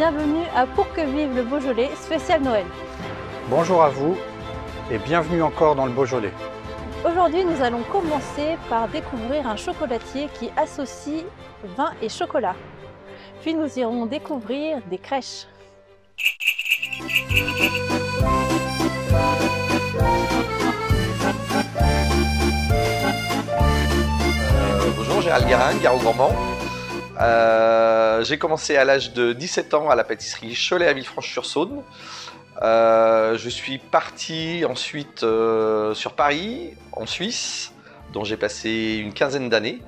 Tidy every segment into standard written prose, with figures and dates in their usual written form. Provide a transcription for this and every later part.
bienvenue à Pour que vive le Beaujolais spécial Noël. Bonjour à vous et bienvenue encore dans le Beaujolais. Aujourd'hui, nous allons commencer par découvrir un chocolatier qui associe vin et chocolat. Puis nous irons découvrir des crèches. Bonjour, Gérald Guérin, Garot Gourmand. J'ai commencé à l'âge de 17 ans à la pâtisserie Cholet à Villefranche-sur-Saône. Je suis parti ensuite sur Paris, en Suisse, dont j'ai passé une quinzaine d'années.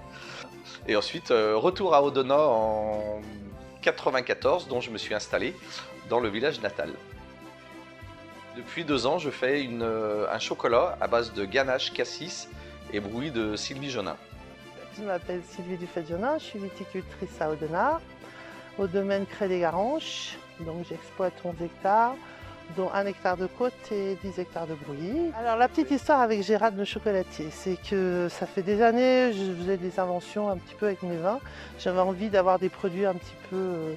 Et ensuite, retour à Audenat en 94, dont je me suis installé dans le village natal. Depuis 2 ans, je fais un chocolat à base de ganache, cassis et brouillis de Sylvie Jonin. Je m'appelle Sylvie Dufay-Jonin, je suis viticultrice à Audenat, au domaine Crêts des Garanches. Donc j'exploite 11 hectares, dont 1 hectare de côte et 10 hectares de brouillis. Alors la petite histoire avec Gérald le chocolatier, c'est que ça fait des années, je faisais des inventions un petit peu avec mes vins. J'avais envie d'avoir des produits un petit peu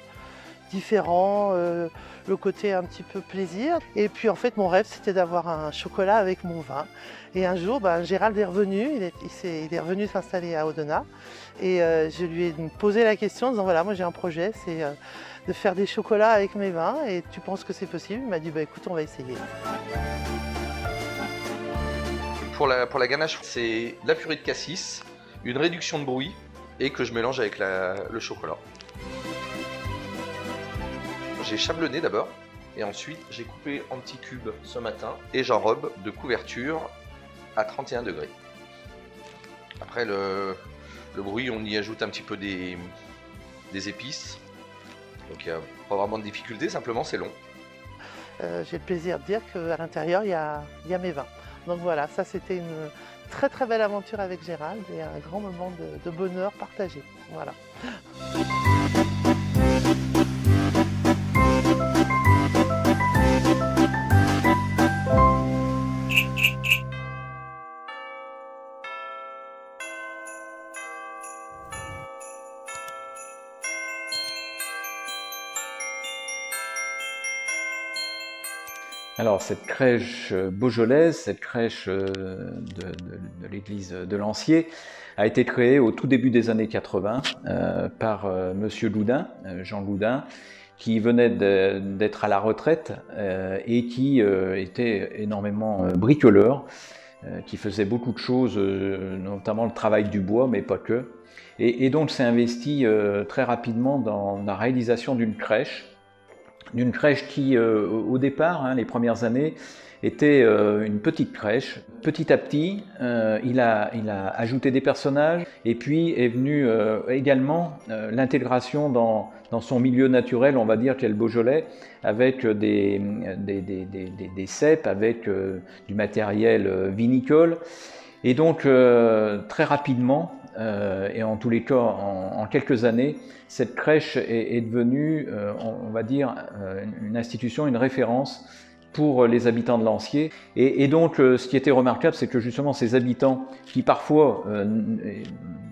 différents, le côté un petit peu plaisir. Et puis en fait mon rêve c'était d'avoir un chocolat avec mon vin. Et un jour Gérald est revenu, il est revenu s'installer à Audenat. Et je lui ai posé la question en disant voilà, moi j'ai un projet, c'est de faire des chocolats avec mes vins et tu penses que c'est possible? Il m'a dit écoute, on va essayer. Pour la ganache, c'est de la purée de cassis, une réduction de brouillis et que je mélange avec le chocolat. J'ai chablonné d'abord et ensuite j'ai coupé en petits cubes ce matin et j'enrobe de couverture à 31 degrés. Après le brouillis, on y ajoute un petit peu des épices. Donc il n'y a pas vraiment de difficulté, simplement c'est long. J'ai le plaisir de dire qu'à l'intérieur il y a mes vins. Donc voilà, ça c'était une très très belle aventure avec Gérald et un grand moment de bonheur partagé. Voilà. Alors cette crèche beaujolaise, cette crèche de l'église de Lancier, a été créée au tout début des années 80 par Monsieur Loudin, Jean Loudin, qui venait d'être à la retraite et qui était énormément bricoleur, qui faisait beaucoup de choses, notamment le travail du bois, mais pas que, et donc s'est investi très rapidement dans la réalisation d'une crèche qui, au départ, les premières années, était une petite crèche. Petit à petit, il a ajouté des personnages et puis est venu également l'intégration dans son milieu naturel, on va dire, qu'est le Beaujolais, avec des cèpes, avec du matériel vinicole. Et donc, très rapidement, et en tous les cas en quelques années, cette crèche est devenue, on va dire, une institution, une référence pour les habitants de Lancier. Et donc ce qui était remarquable, c'est que justement ces habitants qui parfois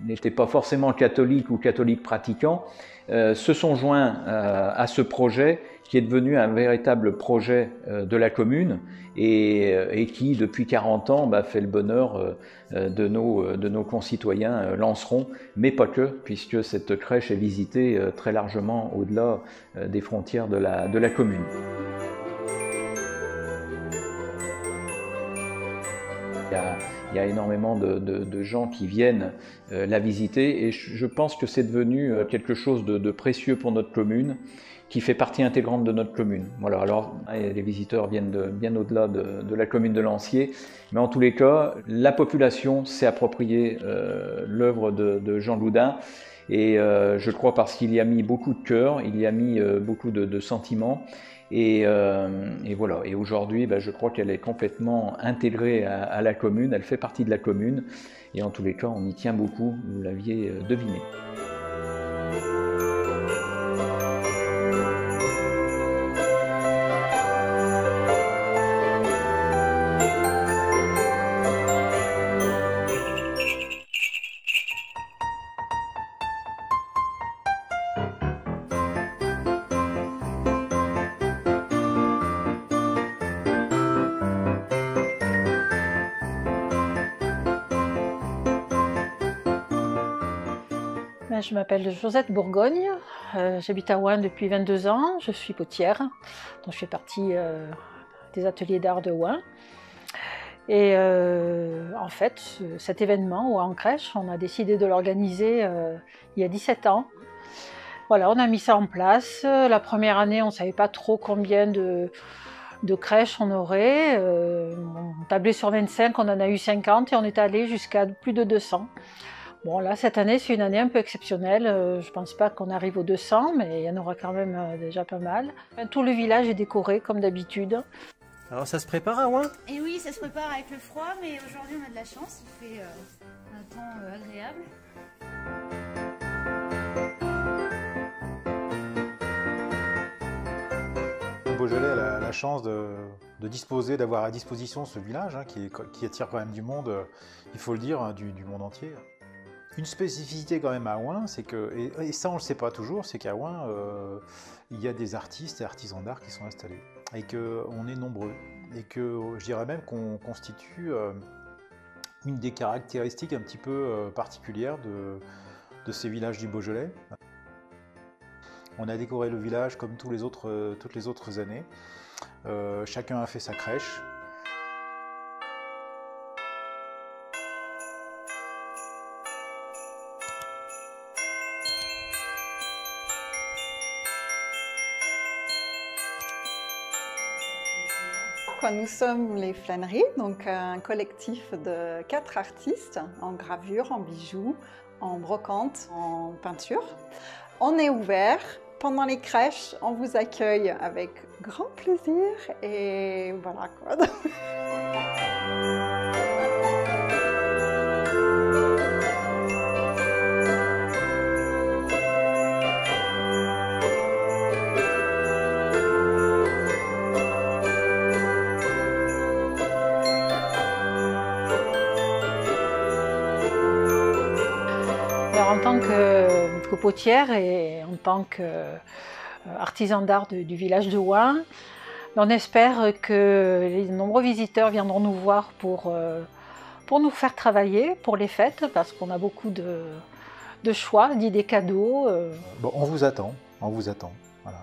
n'étaient pas forcément catholiques ou catholiques pratiquants, se sont joints à ce projet qui est devenu un véritable projet de la commune et qui, depuis 40 ans, fait le bonheur de nos concitoyens lancerons, mais pas que, puisque cette crèche est visitée très largement au-delà des frontières de la commune. Il y a énormément de gens qui viennent la visiter et je pense que c'est devenu quelque chose de précieux pour notre commune, qui fait partie intégrante de notre commune. Voilà, alors les visiteurs viennent bien au-delà de la commune de Lancier, mais en tous les cas, la population s'est approprié l'œuvre de Jean Loudin et je crois parce qu'il y a mis beaucoup de cœur, il y a mis beaucoup de sentiments. Et voilà. Et aujourd'hui, je crois qu'elle est complètement intégrée à la commune, elle fait partie de la commune, et en tous les cas, on y tient beaucoup, vous l'aviez deviné. Je m'appelle Josette Bourgogne, j'habite à Ouin depuis 22 ans, je suis potière, donc je fais partie des ateliers d'art de Ouin. Et en fait, cet événement, Ouin en crèche, on a décidé de l'organiser il y a 17 ans. Voilà, on a mis ça en place. La première année, on ne savait pas trop combien de crèches on aurait. On tablait sur 25, on en a eu 50 et on est allé jusqu'à plus de 200. Bon, là, cette année, c'est une année un peu exceptionnelle. Je ne pense pas qu'on arrive aux 200, mais il y en aura quand même déjà pas mal. Tout le village est décoré comme d'habitude. Alors ça se prépare à Ouin? Et oui, ça se prépare avec le froid, mais aujourd'hui on a de la chance, il fait un temps agréable. Beaujolais a la chance de disposer, d'avoir à disposition ce village qui attire quand même du monde, il faut le dire, du monde entier. Une spécificité quand même à Ouin, c'est que, et ça on ne le sait pas toujours, c'est qu'à Ouin, il y a des artistes et artisans d'art qui sont installés, et qu'on est nombreux, et que je dirais même qu'on constitue une des caractéristiques un petit peu particulières de ces villages du Beaujolais. On a décoré le village comme toutes les autres années. Chacun a fait sa crèche. Nous sommes les Flâneries, donc un collectif de 4 artistes en gravure, en bijoux, en brocante, en peinture. On est ouvert. Pendant les crèches, on vous accueille avec grand plaisir et voilà quoi. Alors, en tant que potière et en tant qu'artisan d'art du village de Ouin, on espère que les nombreux visiteurs viendront nous voir pour nous faire travailler pour les fêtes, parce qu'on a beaucoup de choix, d'idées cadeaux. Bon, on vous attend, voilà.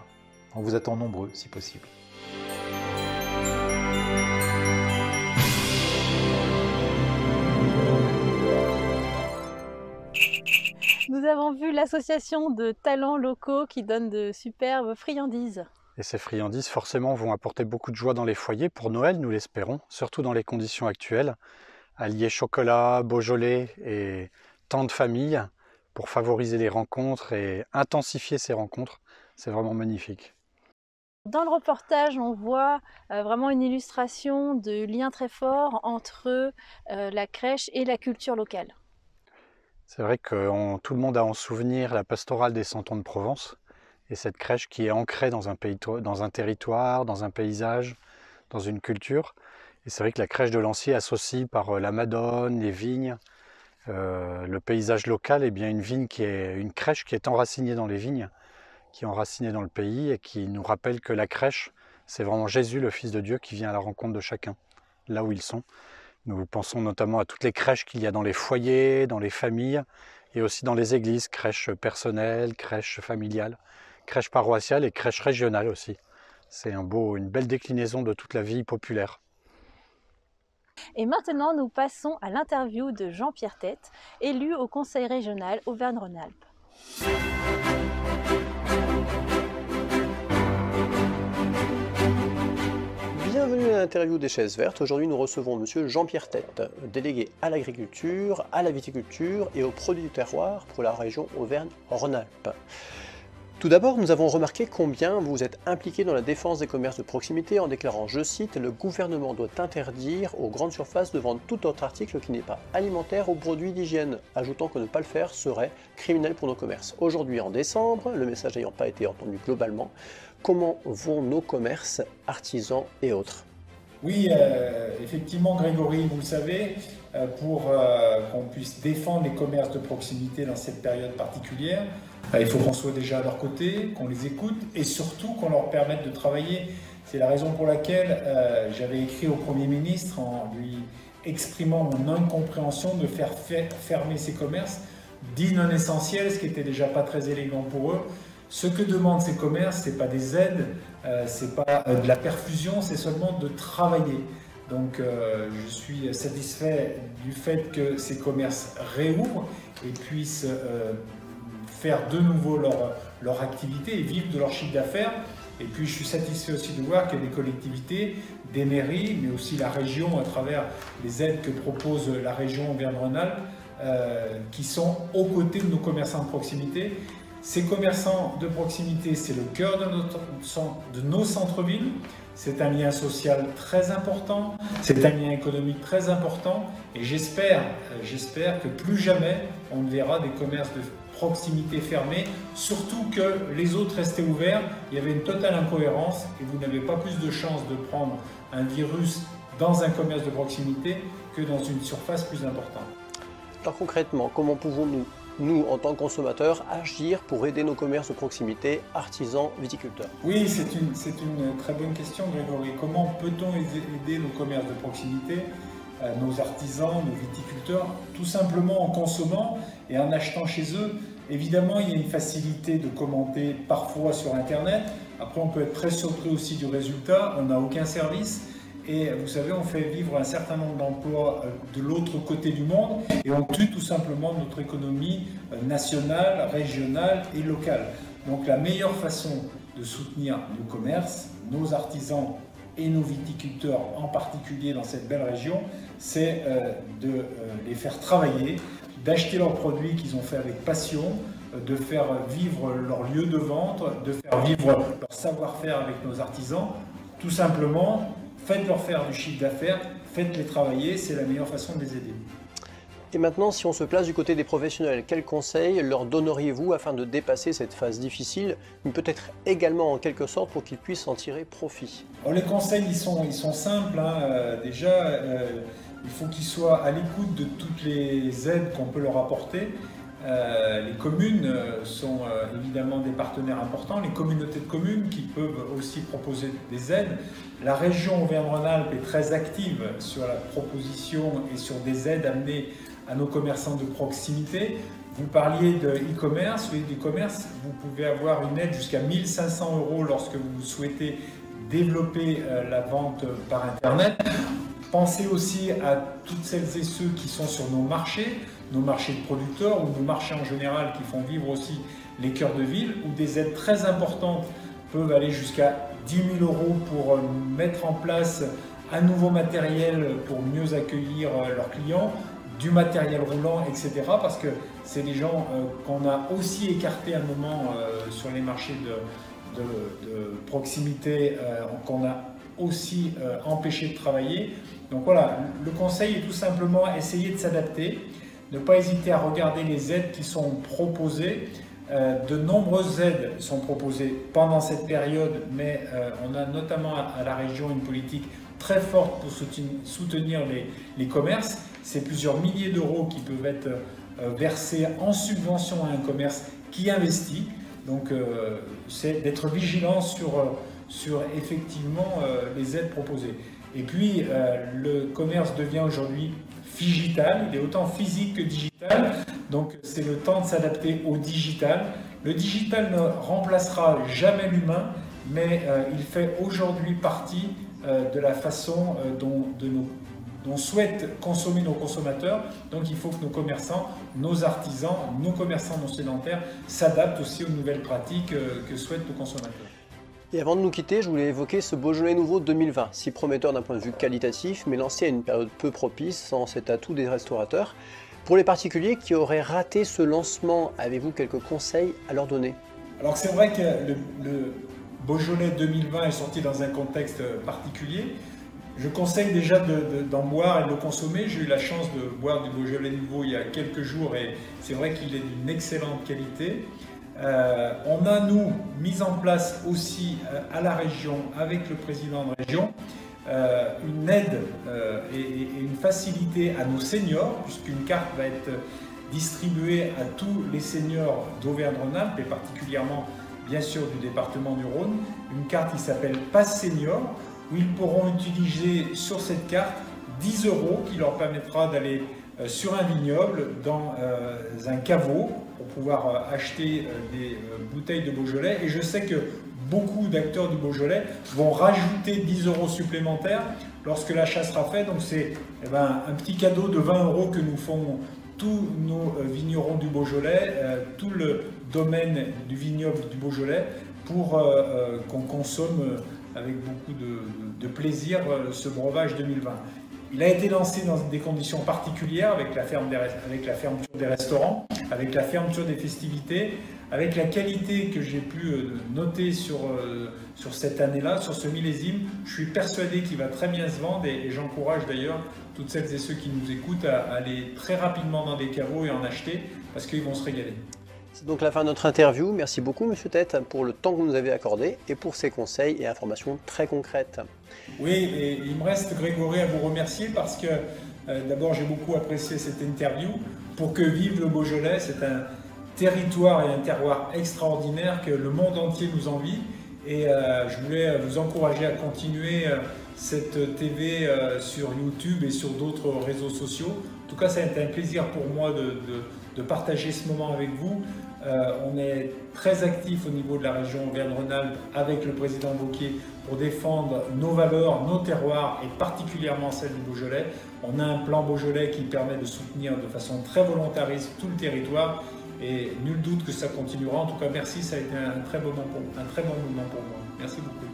On vous attend nombreux si possible. Nous avons vu l'association de talents locaux qui donne de superbes friandises. Et ces friandises, forcément, vont apporter beaucoup de joie dans les foyers pour Noël, nous l'espérons, surtout dans les conditions actuelles. Allier chocolat, Beaujolais et temps de famille pour favoriser les rencontres et intensifier ces rencontres, c'est vraiment magnifique. Dans le reportage, on voit vraiment une illustration de liens très forts entre la crèche et la culture locale. C'est vrai que tout le monde a en souvenir la pastorale des 100 ans de Provence et cette crèche qui est ancrée dans un territoire, dans un paysage, dans une culture. Et c'est vrai que la crèche de Lancier associe par la Madone, les vignes, le paysage local, et bien une crèche qui est enracinée dans les vignes, qui est enracinée dans le pays et qui nous rappelle que la crèche, c'est vraiment Jésus, le Fils de Dieu, qui vient à la rencontre de chacun, là où ils sont. Nous pensons notamment à toutes les crèches qu'il y a dans les foyers, dans les familles et aussi dans les églises, crèches personnelles, crèches familiales, crèches paroissiales et crèches régionales aussi. C'est une belle déclinaison de toute la vie populaire. Et maintenant, nous passons à l'interview de Jean-Pierre Tête, élu au Conseil régional Auvergne-Rhône-Alpes. Bienvenue à l'interview des Chaises Vertes. Aujourd'hui, nous recevons monsieur Jean-Pierre Tête, délégué à l'agriculture, à la viticulture et aux produits du terroir pour la région Auvergne-Rhône-Alpes. Tout d'abord, nous avons remarqué combien vous êtes impliqué dans la défense des commerces de proximité en déclarant, je cite, « Le gouvernement doit interdire aux grandes surfaces de vendre tout autre article qui n'est pas alimentaire ou produit d'hygiène », ajoutant que ne pas le faire serait criminel pour nos commerces. Aujourd'hui, en décembre, le message n'ayant pas été entendu globalement, comment vont nos commerces, artisans et autres? Oui, effectivement, Grégory, vous le savez, pour qu'on puisse défendre les commerces de proximité dans cette période particulière, il faut qu'on soit déjà à leur côté, qu'on les écoute et surtout qu'on leur permette de travailler. C'est la raison pour laquelle j'avais écrit au Premier ministre en lui exprimant mon incompréhension de faire fermer ces commerces dits non essentiels, ce qui était déjà pas très élégant pour eux. Ce que demandent ces commerces, c'est pas des aides, c'est pas de la perfusion, c'est seulement de travailler. Donc je suis satisfait du fait que ces commerces réouvrent et puissent faire de nouveau leur activité et vivre de leur chiffre d'affaires. Et puis je suis satisfait aussi de voir qu'il y a des collectivités, des mairies, mais aussi la région à travers les aides que propose la région Auvergne-Rhône-Alpes, qui sont aux côtés de nos commerçants de proximité. Ces commerçants de proximité, c'est le cœur de nos centres-villes. C'est un lien social très important, c'est un lien économique très important. Et j'espère que plus jamais on ne verra des commerces de proximité fermés, surtout que les autres restaient ouverts. Il y avait une totale incohérence et vous n'avez pas plus de chances de prendre un virus dans un commerce de proximité que dans une surface plus importante. Alors concrètement, comment pouvons-nous, nous, en tant que consommateurs, agir pour aider nos commerces de proximité, artisans, viticulteurs? Oui, c'est une très bonne question, Grégory. Comment peut-on aider nos commerces de proximité, nos artisans, nos viticulteurs? Tout simplement en consommant et en achetant chez eux. Évidemment, il y a une facilité de commenter parfois sur Internet. Après, on peut être très surpris aussi du résultat. On n'a aucun service. Et vous savez, on fait vivre un certain nombre d'emplois de l'autre côté du monde et on tue tout simplement notre économie nationale, régionale et locale. Donc la meilleure façon de soutenir nos commerces, nos artisans et nos viticulteurs en particulier dans cette belle région, c'est de les faire travailler, d'acheter leurs produits qu'ils ont fait avec passion, de faire vivre leur lieu de vente, de faire vivre leur savoir-faire avec nos artisans, tout simplement. Faites-leur faire du chiffre d'affaires, faites-les travailler, c'est la meilleure façon de les aider. Et maintenant, si on se place du côté des professionnels, quels conseils leur donneriez-vous afin de dépasser cette phase difficile, mais peut-être également en quelque sorte pour qu'ils puissent en tirer profit? Alors, les conseils, ils sont simples. Déjà, il faut qu'ils soient à l'écoute de toutes les aides qu'on peut leur apporter. Les communes sont évidemment des partenaires importants, les communautés de communes qui peuvent aussi proposer des aides. La région Auvergne-Rhône-Alpes est très active sur la proposition et sur des aides amenées à nos commerçants de proximité. Vous parliez de e-commerce, oui, d'e-commerce, vous pouvez avoir une aide jusqu'à 1 500 € lorsque vous souhaitez développer la vente par Internet. Pensez aussi à toutes celles et ceux qui sont sur nos marchés de producteurs ou nos marchés en général qui font vivre aussi les cœurs de ville, où des aides très importantes peuvent aller jusqu'à 10 000 € pour mettre en place un nouveau matériel pour mieux accueillir leurs clients, du matériel roulant, etc. Parce que c'est des gens qu'on a aussi écartés à un moment sur les marchés de proximité, qu'on a aussi empêché de travailler. Donc voilà, le conseil est tout simplement essayer de s'adapter, ne pas hésiter à regarder les aides qui sont proposées. De nombreuses aides sont proposées pendant cette période, mais on a notamment à la région une politique très forte pour soutenir les commerces. C'est plusieurs milliers d'euros qui peuvent être versés en subvention à un commerce qui investit. Donc c'est d'être vigilant sur effectivement les aides proposées. Et puis le commerce devient aujourd'hui figital, il est autant physique que digital, donc c'est le temps de s'adapter au digital. Le digital ne remplacera jamais l'humain, mais il fait aujourd'hui partie de la façon dont souhaitent consommer nos consommateurs. Donc il faut que nos commerçants, nos artisans, nos commerçants non sédentaires s'adaptent aussi aux nouvelles pratiques que souhaitent nos consommateurs. Et avant de nous quitter, je voulais évoquer ce Beaujolais nouveau 2020, si prometteur d'un point de vue qualitatif, mais lancé à une période peu propice, sans cet atout des restaurateurs. Pour les particuliers qui auraient raté ce lancement, avez-vous quelques conseils à leur donner? Alors c'est vrai que le Beaujolais 2020 est sorti dans un contexte particulier. Je conseille déjà d'en boire et de le consommer. J'ai eu la chance de boire du Beaujolais nouveau il y a quelques jours et c'est vrai qu'il est d'une excellente qualité. On a, nous, mis en place aussi à la région, avec le président de région, une aide et une facilité à nos seniors, puisqu'une carte va être distribuée à tous les seniors d'Auvergne-Rhône-Alpes, et particulièrement, bien sûr, du département du Rhône, une carte qui s'appelle Pass Senior, où ils pourront utiliser sur cette carte 10 € qui leur permettra d'aller sur un vignoble, dans un caveau, pour pouvoir acheter des bouteilles de Beaujolais. Et je sais que beaucoup d'acteurs du Beaujolais vont rajouter 10 € supplémentaires lorsque l'achat sera fait. Donc c'est un petit cadeau de 20 € que nous font tous nos vignerons du Beaujolais, tout le domaine du vignoble du Beaujolais, pour qu'on consomme avec beaucoup de plaisir ce breuvage 2020. Il a été lancé dans des conditions particulières, avec la fermeture des restaurants, avec la fermeture des festivités, avec la qualité que j'ai pu noter sur cette année-là, sur ce millésime. Je suis persuadé qu'il va très bien se vendre et j'encourage d'ailleurs toutes celles et ceux qui nous écoutent à aller très rapidement dans des caveaux et en acheter parce qu'ils vont se régaler. C'est donc la fin de notre interview. Merci beaucoup Monsieur Tête pour le temps que vous nous avez accordé et pour ces conseils et informations très concrètes. Oui, et il me reste, Grégory, à vous remercier parce que d'abord j'ai beaucoup apprécié cette interview. Pour que vive le Beaujolais, c'est un territoire et un terroir extraordinaire que le monde entier nous envie. Et je voulais vous encourager à continuer cette TV sur YouTube et sur d'autres réseaux sociaux. En tout cas, ça a été un plaisir pour moi de partager ce moment avec vous. On est très actifs au niveau de la région Auvergne-Rhône-Alpes avec le président Wauquiez pour défendre nos valeurs, nos terroirs et particulièrement celles du Beaujolais. On a un plan Beaujolais qui permet de soutenir de façon très volontariste tout le territoire et nul doute que ça continuera. En tout cas, merci, ça a été un très bon moment pour moi. Merci beaucoup.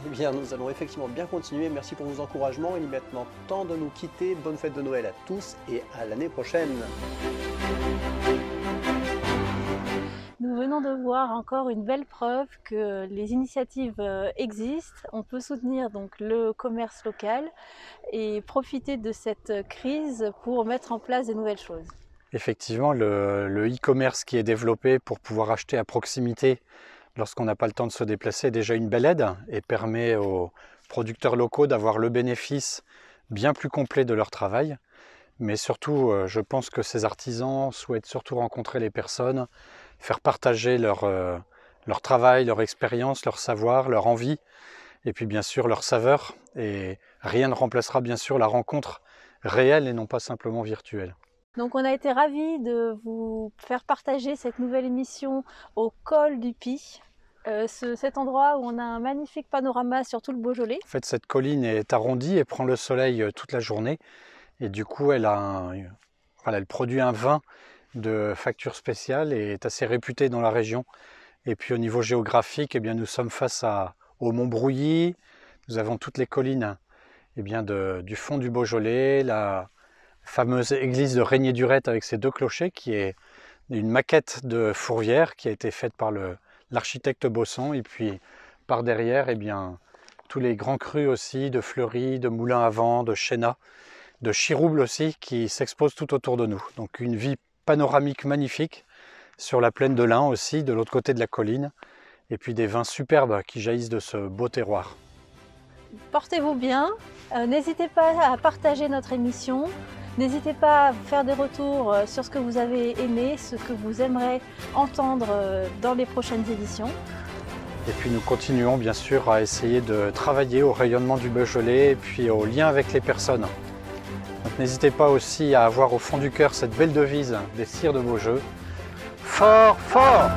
Eh bien, nous allons effectivement bien continuer. Merci pour vos encouragements. Il est maintenant temps de nous quitter. Bonne fête de Noël à tous et à l'année prochaine. Nous venons de voir encore une belle preuve que les initiatives existent. On peut soutenir donc le commerce local et profiter de cette crise pour mettre en place de nouvelles choses. Effectivement, le e-commerce qui est développé pour pouvoir acheter à proximité lorsqu'on n'a pas le temps de se déplacer est déjà une belle aide et permet aux producteurs locaux d'avoir le bénéfice bien plus complet de leur travail. Mais surtout, je pense que ces artisans souhaitent surtout rencontrer les personnes, faire partager leur travail, leur expérience, leur savoir, leur envie, et puis bien sûr leur saveur. Et rien ne remplacera bien sûr la rencontre réelle et non pas simplement virtuelle. Donc on a été ravis de vous faire partager cette nouvelle émission au col du Py, cet endroit où on a un magnifique panorama sur tout le Beaujolais. En fait, cette colline est arrondie et prend le soleil toute la journée. Et du coup, elle produit un vin de facture spéciale et est assez réputée dans la région. Et puis au niveau géographique, eh bien, nous sommes face au Mont Brouilly. Nous avons toutes les collines du fond du Beaujolais, la fameuse église de Régnier-Durette avec ses 2 clochers, qui est une maquette de fourvière qui a été faite par l'architecte Bosson. Et puis par derrière, eh bien, tous les grands crus aussi, de Fleury, de Moulins à Vent, de Chénat, de Chirouble aussi, qui s'exposent tout autour de nous. Donc une vue panoramique magnifique sur la plaine de l'Ain aussi, de l'autre côté de la colline. Et puis des vins superbes qui jaillissent de ce beau terroir. Portez-vous bien, n'hésitez pas à partager notre émission. N'hésitez pas à faire des retours sur ce que vous avez aimé, ce que vous aimerez entendre dans les prochaines éditions. Et puis nous continuons bien sûr à essayer de travailler au rayonnement du Beaujolais et puis au lien avec les personnes. Donc n'hésitez pas aussi à avoir au fond du cœur cette belle devise des Sires de Beaujeu. Fort, fort!